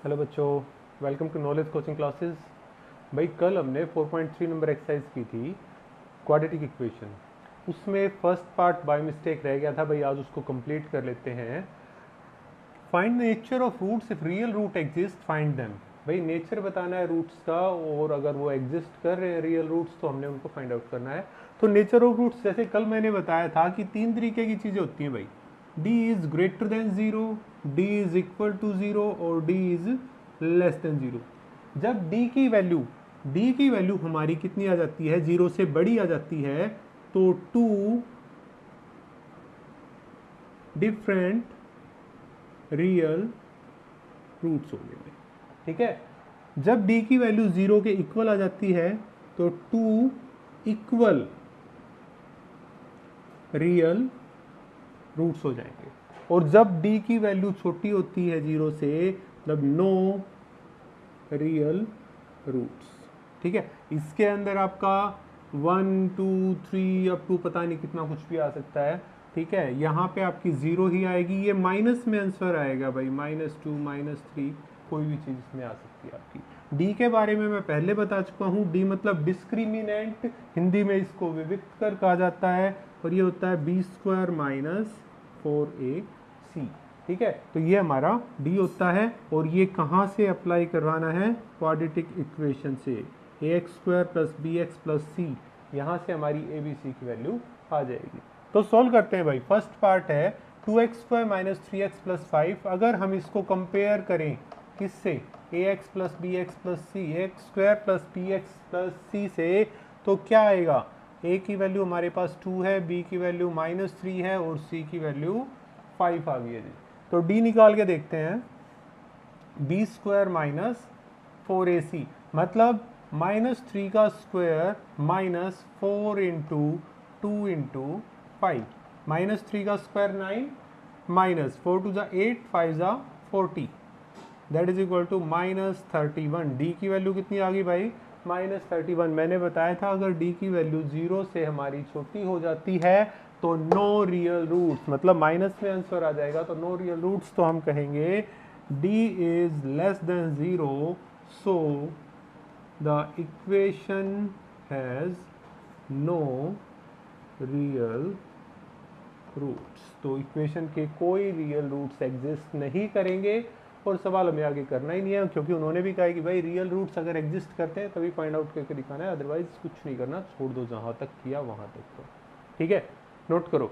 Hello बच्चों, welcome to knowledge coaching classes. भाई कल हमने 4.3 नंबर एक्सरसाइज की थी क्वाड्रेटिक इक्वेशन। उसमें फर्स्ट पार्ट बाय मिस्टेक रह गया था भाई, आज उसको कंप्लीट कर लेते हैं। Find the nature of roots if real root exist find them. भाई नेचर बताना है रूट्स का, और अगर वो एग्जिस्ट कर रहे हैं रियल रूट्स तो हमने उनको फाइंड आउट करना है। तो नेचर ऑफ रूट्स जैसे कल मैंने बताया था कि तीन तरीके की चीज़ें होती हैं भाई। d is greater than zero, d is equal to zero और d is less than zero. जब d की वैल्यू हमारी कितनी आ जाती है, जीरो से बड़ी आ जाती है, तो टू डिफरेंट रियल रूट्स हो गए। ठीक है, जब d की वैल्यू जीरो के इक्वल आ जाती है तो टू इक्वल रियल रूट्स हो जाएंगे। और जब d की वैल्यू छोटी होती है जीरो से, मतलब नो रियल रूट्स। ठीक है, इसके अंदर आपका 1 2 3 अप टू पता नहीं कितना कुछ भी आ सकता है। ठीक है, यहाँ पे आपकी जीरो ही आएगी, ये माइनस में आंसर आएगा भाई, -2 -3 कोई भी चीज़ इसमें आ सकती है आपकी। डी के बारे में मैं पहले बता चुका हूँ, डी मतलब डिस्क्रिमिनेंट, हिंदी में इसको विविक्त कर कहा जाता है, और ये होता है b² - 4ac। ठीक है, तो ये हमारा डी होता है, और ये कहाँ से अप्लाई करवाना है, क्वाड्रेटिक इक्वेशन से, ax² + bx + c, यहाँ से हमारी abc की वैल्यू आ जाएगी। तो सॉल्व करते हैं भाई। फर्स्ट पार्ट है 2x² - 3x + 5। अगर हम इसको कंपेयर करें किससे, ax + bx + c, ax² + bx + c से, तो क्या आएगा, a की वैल्यू हमारे पास 2 है, b की वैल्यू -3 है और c की वैल्यू 5 आ गई है जी। तो d निकाल के देखते हैं, b² - 4ac, मतलब -3 का स्क्वायर -4 इंटू 2 इंटू 5, -3 का square 9, -4 2 8 5 40, that is equal to -31। D की वैल्यू कितनी आ गई भाई, -31। मैंने बताया था अगर डी की वैल्यू जीरो से हमारी छोटी हो जाती है तो नो रियल रूट्स, मतलब माइनस में आंसर आ जाएगा, तो नो रियल रूट्स। तो हम कहेंगे D is less than zero, so the equation has no real roots. तो इक्वेशन के कोई रियल रूट्स एग्जिस्ट नहीं करेंगे, और सवाल हमें आगे करना ही नहीं है, क्योंकि उन्होंने भी कहा है कि भाई रियल रूट्स अगर एग्जिस्ट करते हैं तभी फाइंड आउट करके दिखाना है, अदरवाइज कुछ नहीं करना, छोड़ दो, जहां तक किया वहां तक तो। ठीक है, नोट करो।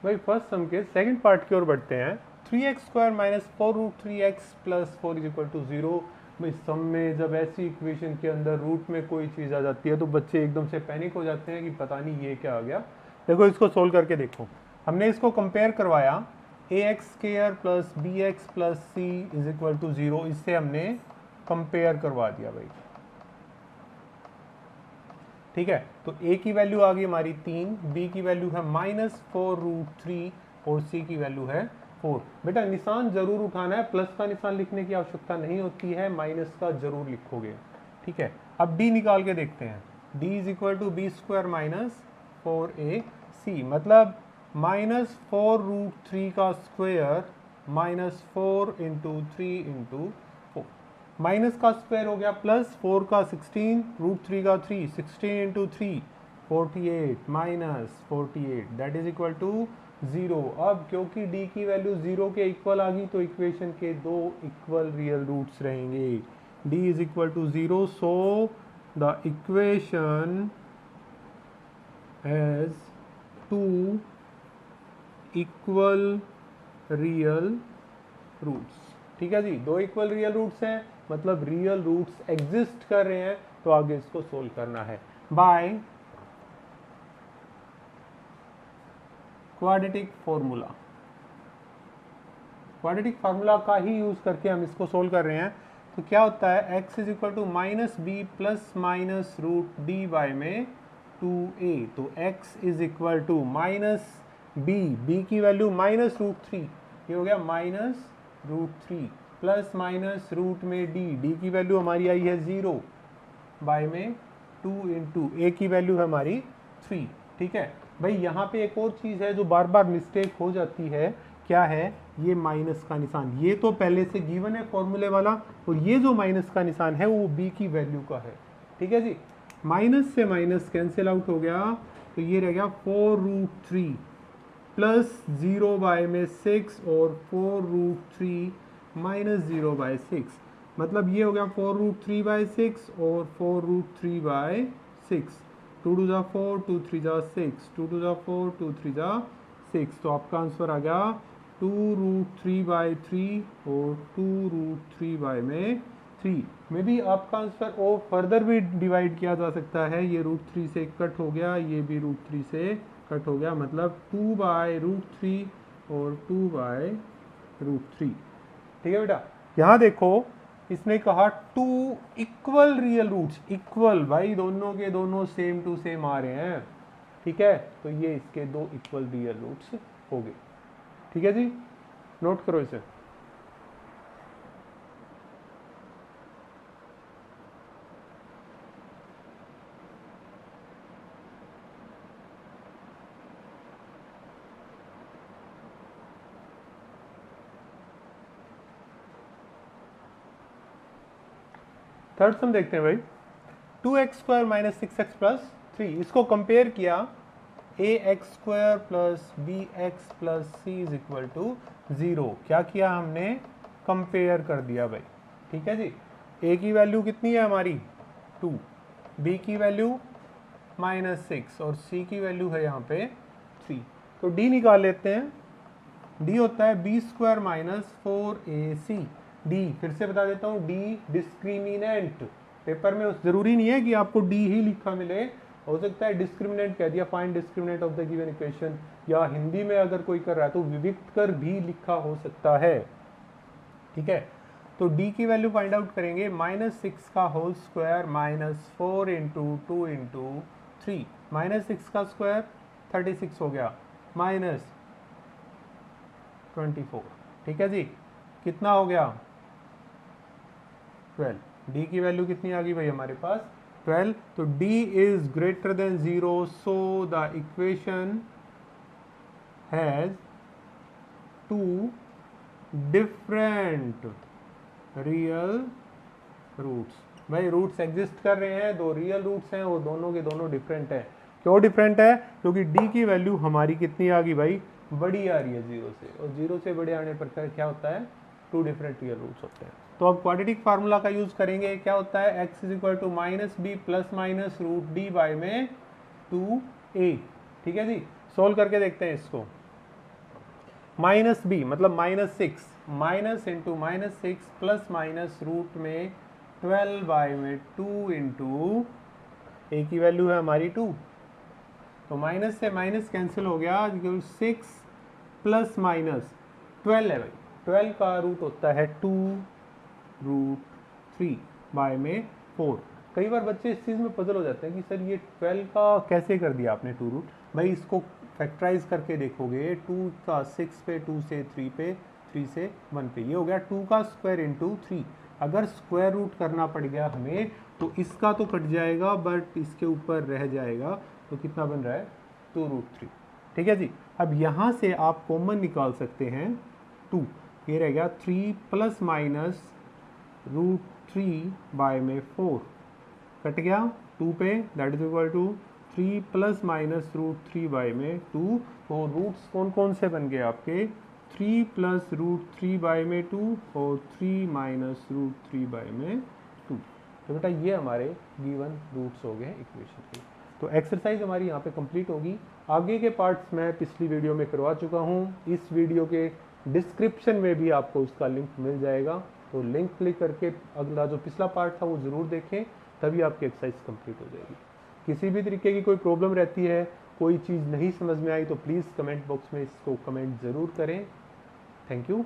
भाई फर्स्ट सम के सेकंड पार्ट की ओर बढ़ते हैं। 3x² - 4√3x + 4 = 0। भाई सम में जब ऐसी इक्वेशन के अंदर रूट में कोई चीज़ आ जाती है तो बच्चे एकदम से पैनिक हो जाते हैं कि पता नहीं ये क्या आ गया। देखो इसको सोल्व करके देखो, हमने इसको कंपेयर करवाया, ax² + bx + c = 0, इससे हमने कंपेयर करवा दिया भाई। ठीक है, तो a की वैल्यू आ गई हमारी 3, b की वैल्यू है -4√3 और c की वैल्यू है 4। बेटा निशान जरूर उठाना है, प्लस का निशान लिखने की आवश्यकता नहीं होती है, माइनस का जरूर लिखोगे। ठीक है, अब d निकाल के देखते हैं, d = b² - 4ac, मतलब -4√3 का स्क्वायर -4 इंटू 3 इंटू 4, माइनस का स्क्वायर हो गया प्लस 4 का 16, √3 का 3, 16 into 3 48 -48, that is equal to 0। अब क्योंकि d की वैल्यू 0 के इक्वल आ गई तो इक्वेशन के दो इक्वल रियल रूट्स रहेंगे, d is equal to 0, so the equation has two equal real roots. ठीक है जी, दो इक्वल रियल रूट्स हैं, मतलब रियल रूट्स एग्जिस्ट कर रहे हैं, तो आगे इसको सोल्व करना है by quadratic formula. Quadratic formula का ही यूज करके हम इसको सोल्व कर रहे हैं। तो क्या होता है, x = -b ± √dy में 2a, तो x = बी की वैल्यू -√3, ये हो गया -√3 प्लस माइनस रूट में डी की वैल्यू हमारी आई है 0 बाय में 2 इंटू ए की वैल्यू है हमारी 3। ठीक है भाई, यहाँ पे एक और चीज़ है जो बार बार मिस्टेक हो जाती है, क्या है, ये माइनस का निशान, ये तो पहले से गिवन है फॉर्मूले वाला, और ये जो माइनस का निशान है वो बी की वैल्यू का है। ठीक है जी, माइनस से माइनस कैंसिल आउट हो गया, तो ये रह गया 4√3 प्लस 0 बाय में 6 और 4√3 माइनस 0 बाय 6, मतलब ये हो गया 4√3 बाय 6 और 4√3 बाय 6, 2 2 जा 4, 2 3 जा 6, 2 2 जा 4, 2 3 जा 6, तो आपका आंसर आ गया 2√3 बाय 3 और 2√3 बाय में 3 में भी आपका आंसर और फर्दर भी डिवाइड किया जा सकता है, ये √3 से कट हो गया, ये भी √3 से कट हो गया, मतलब 2 बाय √3 और 2 बाय √3। ठीक है बेटा, यहाँ देखो इसने कहा 2 इक्वल रियल रूट्स, इक्वल भाई दोनों के दोनों सेम टू सेम आ रहे हैं। ठीक है, तो ये इसके 2 इक्वल रियल रूट्स हो गए। ठीक है जी, नोट करो इसे। थर्ड सम देखते हैं भाई, 2x² माइनस 6x प्लस 3, इसको कंपेयर किया ax² plus bx plus c is equal to 0, क्या किया हमने, कंपेयर कर दिया भाई। ठीक है जी, a की वैल्यू कितनी है हमारी 2, b की वैल्यू -6 और c की वैल्यू है यहाँ पे 3, तो d निकाल लेते हैं, d होता है b² माइनस 4ac, डी फिर से बता देता हूँ, डी डिस्क्रिमिनेंट, पेपर में जरूरी नहीं है कि आपको डी ही लिखा मिले, हो सकता है डिस्क्रिमिनेंट कह दिया, find discriminant of the given equation, या हिंदी में अगर कोई कर रहा है तो विविक्त कर भी लिखा हो सकता है। ठीक है, तो डी की वैल्यू फाइंड आउट करेंगे, -6 का whole square minus 4 into 2 into 3, -6 का स्क्वायर 36 हो गया, -24। ठीक है जी, कितना हो गया 12, d की वैल्यू कितनी आ गई भाई हमारे पास 12, तो d is greater than 0, so the equation has 2 different real roots. भाई रूट्स एग्जिस्ट कर रहे हैं, 2 रियल रूट्स हैं, वो दोनों के दोनों डिफरेंट है। क्यों डिफरेंट है, क्योंकि d की वैल्यू हमारी कितनी आ गई भाई, बड़ी आ रही है 0 से, और 0 से बड़े आने पर क्या होता है, 2 डिफरेंट रियल रूट्स होते हैं। तो अब क्वाड्रेटिक फार्मूला का यूज करेंगे, क्या होता है, x is equal to -b plus minus √d by में 2a। ठीक है जी, सोल्व करके देखते हैं इसको, -b मतलब -6, minus into -6 plus minus root में 12 बाय में 2 इंटू a की वैल्यू है हमारी 2, तो माइनस से माइनस कैंसिल हो गया, 6 प्लस माइनस 12 है भाई, 12 का रूट होता है 2√3 बाय में 4। कई बार बच्चे इस चीज़ में पजल हो जाते हैं कि सर ये 12 का कैसे कर दिया आपने 2 रूट, भाई इसको फैक्टराइज करके देखोगे, 2 का 6 पे, 2 से 3 पे, 3 से 1 पे, ये हो गया 2 का स्क्वायर इंटू 3। अगर स्क्वायर रूट करना पड़ गया हमें तो इसका तो कट जाएगा, बट इसके ऊपर रह जाएगा, तो कितना बन रहा है 2√3। ठीक है जी, अब यहाँ से आप कॉमन निकाल सकते हैं 2, ये रह गया 3 प्लस माइनस √3 बाय में 4, कट गया 2 पे, that is equal to 3 plus minus √3 by में 2, तो रूट्स कौन कौन से बन गए आपके, 3 प्लस √3 बाय में 2 और 3 माइनस √3 बाय में 2। तो बेटा ये हमारे गिवन रूट्स हो गए इक्वेशन के। तो एक्सरसाइज हमारी यहाँ पे कंप्लीट होगी, आगे के पार्ट्स मैं पिछली वीडियो में करवा चुका हूँ, इस वीडियो के डिस्क्रिप्शन में भी आपको उसका लिंक मिल जाएगा, तो लिंक क्लिक करके अगला जो पिछला पार्ट था वो ज़रूर देखें, तभी आपकी एक्सरसाइज कंप्लीट हो जाएगी। किसी भी तरीके की कोई प्रॉब्लम रहती है, कोई चीज़ नहीं समझ में आई, तो प्लीज़ कमेंट बॉक्स में इसको कमेंट ज़रूर करें। Thank you.